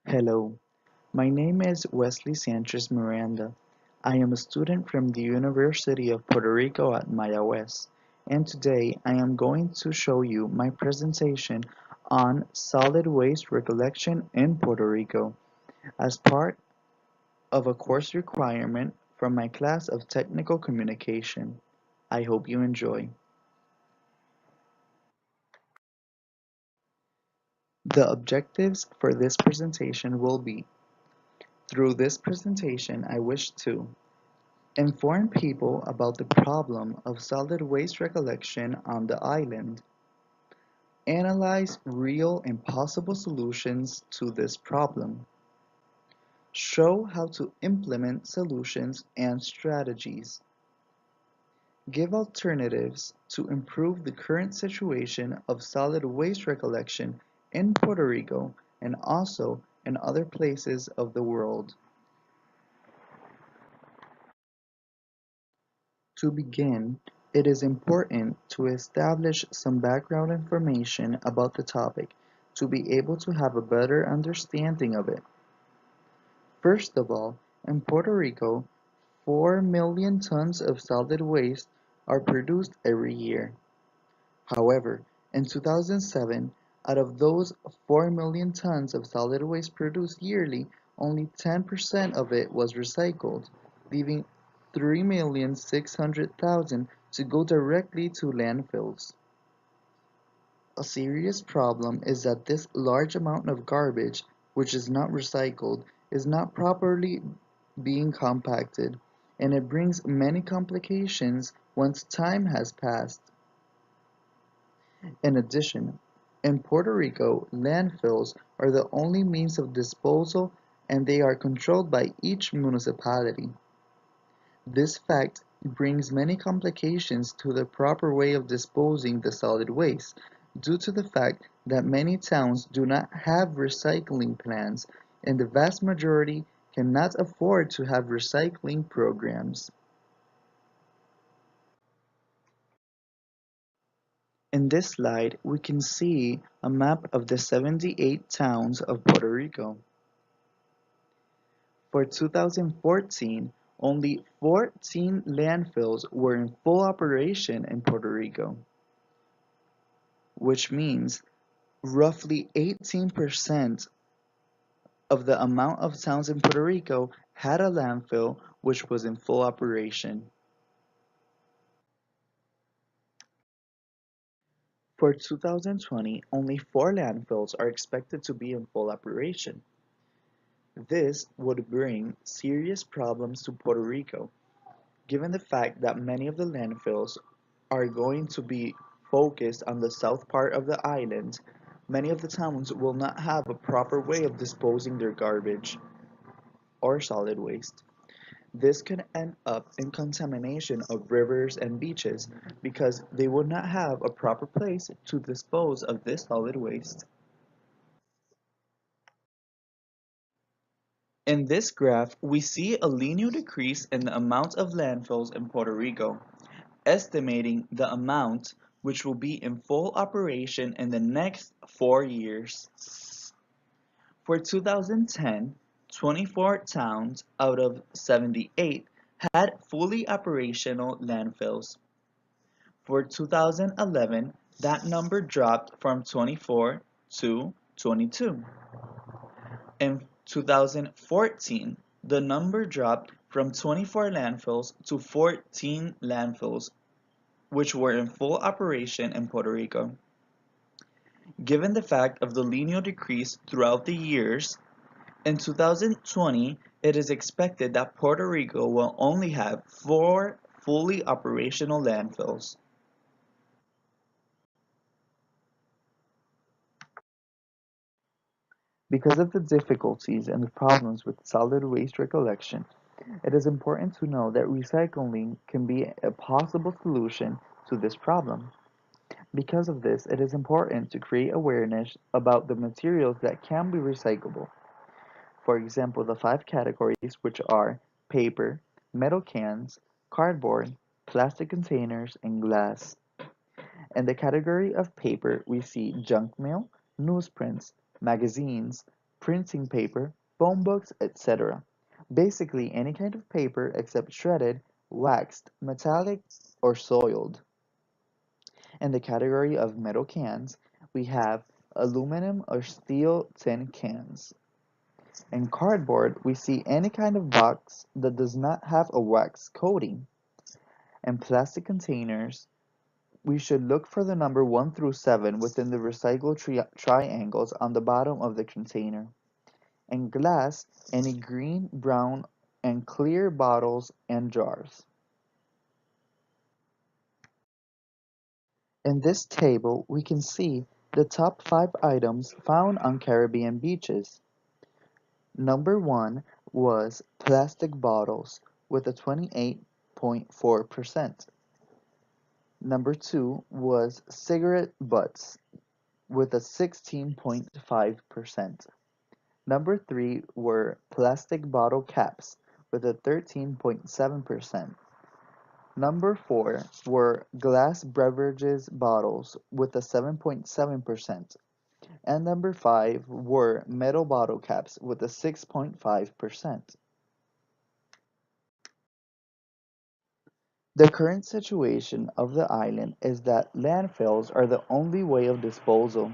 Hello, my name is Wesley Sanchez Miranda. I am a student from the University of Puerto Rico at Mayagüez, and today I am going to show you my presentation on solid waste recollection in Puerto Rico as part of a course requirement from my class of Technical Communication. I hope you enjoy. The objectives for this presentation will be: through this presentation, I wish to inform people about the problem of solid waste recollection on the island. Analyze real and possible solutions to this problem. Show how to implement solutions and strategies. Give alternatives to improve the current situation of solid waste recollection in Puerto Rico and also in other places of the world. To begin, it is important to establish some background information about the topic to be able to have a better understanding of it. First of all, in Puerto Rico, 4 million tons of solid waste are produced every year. However, in 2007, out of those 4 million tons of solid waste produced yearly, only 10% of it was recycled, leaving 3,600,000 to go directly to landfills. A serious problem is that this large amount of garbage, which is not recycled, is not properly being compacted, and it brings many complications once time has passed. In addition, in Puerto Rico, landfills are the only means of disposal and they are controlled by each municipality. This fact brings many complications to the proper way of disposing the solid waste, due to the fact that many towns do not have recycling plans and the vast majority cannot afford to have recycling programs. In this slide, we can see a map of the 78 towns of Puerto Rico. For 2014, only 14 landfills were in full operation in Puerto Rico, which means roughly 18% of the amount of towns in Puerto Rico had a landfill which was in full operation. For 2020, only 4 landfills are expected to be in full operation. This would bring serious problems to Puerto Rico, given the fact that many of the landfills are going to be focused on the south part of the island. Many of the towns will not have a proper way of disposing their garbage or solid waste. This could end up in contamination of rivers and beaches because they would not have a proper place to dispose of this solid waste. In this graph, we see a linear decrease in the amount of landfills in Puerto Rico, estimating the amount which will be in full operation in the next 4 years. For 2010, 24 towns out of 78 had fully operational landfills. For 2011, that number dropped from 24 to 22. In 2014, the number dropped from 24 landfills to 14 landfills, which were in full operation in Puerto Rico. Given the fact of the linear decrease throughout the years, in 2020, it is expected that Puerto Rico will only have 4 fully operational landfills. Because of the difficulties and the problems with solid waste recollection, it is important to know that recycling can be a possible solution to this problem. Because of this, it is important to create awareness about the materials that can be recyclable. For example, the 5 categories, which are paper, metal cans, cardboard, plastic containers, and glass. In the category of paper, we see junk mail, newsprints, magazines, printing paper, phone books, etc. Basically any kind of paper except shredded, waxed, metallic, or soiled. In the category of metal cans, we have aluminum or steel tin cans. In cardboard, we see any kind of box that does not have a wax coating. In plastic containers, we should look for the number 1 through 7 within the recycle triangles on the bottom of the container. In glass, any green, brown, and clear bottles and jars. In this table, we can see the top 5 items found on Caribbean beaches. Number 1 was plastic bottles with a 28.4%. Number 2 was cigarette butts with a 16.5%. Number 3 were plastic bottle caps with a 13.7%. Number 4 were glass beverages bottles with a 7.7%. And number 5 were metal bottle caps with a 6.5%. The current situation of the island is that landfills are the only way of disposal.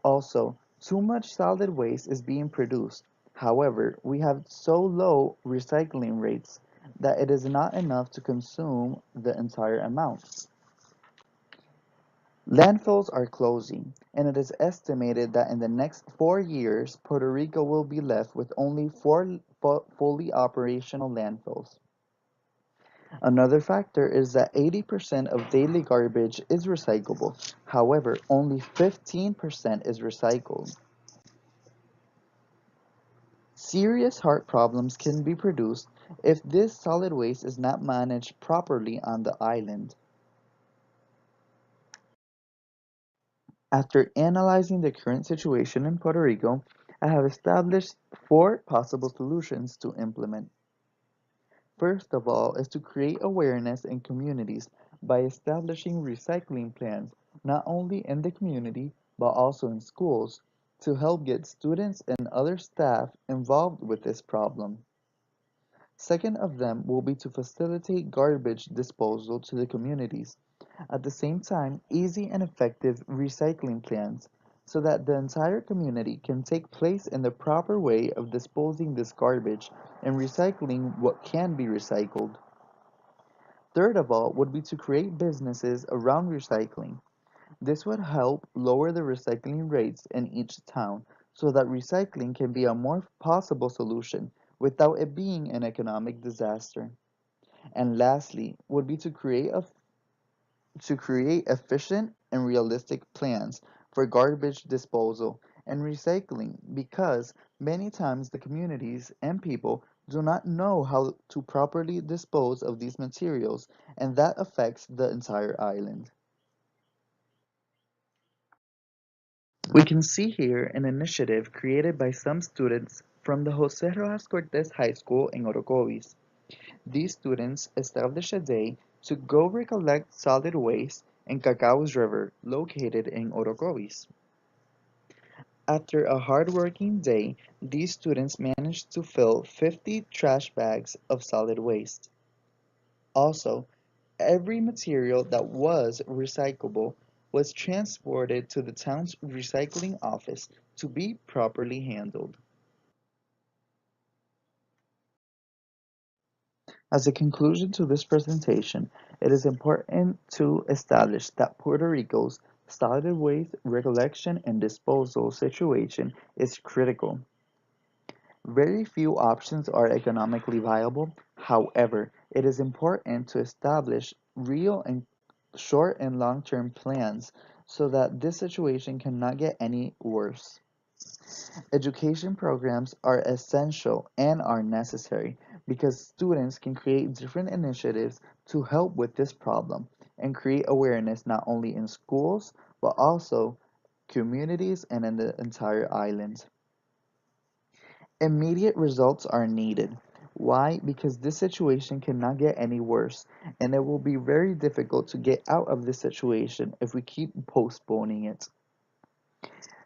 Also, too much solid waste is being produced. However, we have so low recycling rates that it is not enough to consume the entire amount. Landfills are closing, and it is estimated that in the next 4 years, Puerto Rico will be left with only four fully operational landfills. Another factor is that 80% of daily garbage is recyclable. However, only 15% is recycled. Serious heart problems can be produced if this solid waste is not managed properly on the island. After analyzing the current situation in Puerto Rico, I have established 4 possible solutions to implement. First of all is to create awareness in communities by establishing recycling plans not only in the community but also in schools to help get students and other staff involved with this problem. Second of them will be to facilitate garbage disposal to the communities. At the same time, easy and effective recycling plans so that the entire community can take place in the proper way of disposing this garbage and recycling what can be recycled. Third of all would be to create businesses around recycling. This would help lower the recycling rates in each town so that recycling can be a more possible solution without it being an economic disaster. And lastly, would be to create efficient and realistic plans for garbage disposal and recycling because many times the communities and people do not know how to properly dispose of these materials and that affects the entire island. We can see here an initiative created by some students from the Jose Rojas Cortez High School in Orocovis. These students established a day to go recollect solid waste in Cacaos River, located in Orocovis. After a hard-working day, these students managed to fill 50 trash bags of solid waste. Also, every material that was recyclable was transported to the town's recycling office to be properly handled. As a conclusion to this presentation, it is important to establish that Puerto Rico's solid waste recollection and disposal situation is critical. Very few options are economically viable. However, it is important to establish real and short and long-term plans so that this situation cannot get any worse. Education programs are essential and are necessary because students can create different initiatives to help with this problem and create awareness not only in schools but also communities and in the entire island. Immediate results are needed. Why? Because this situation cannot get any worse, and it will be very difficult to get out of this situation if we keep postponing it.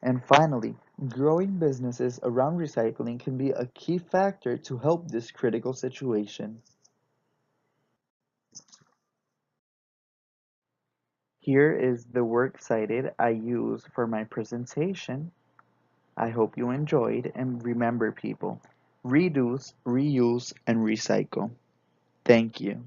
And finally, Growing businesses around recycling can be a key factor to help this critical situation. Here is the works cited I used for my presentation. I hope you enjoyed, and remember people, reduce, reuse, and recycle. Thank you.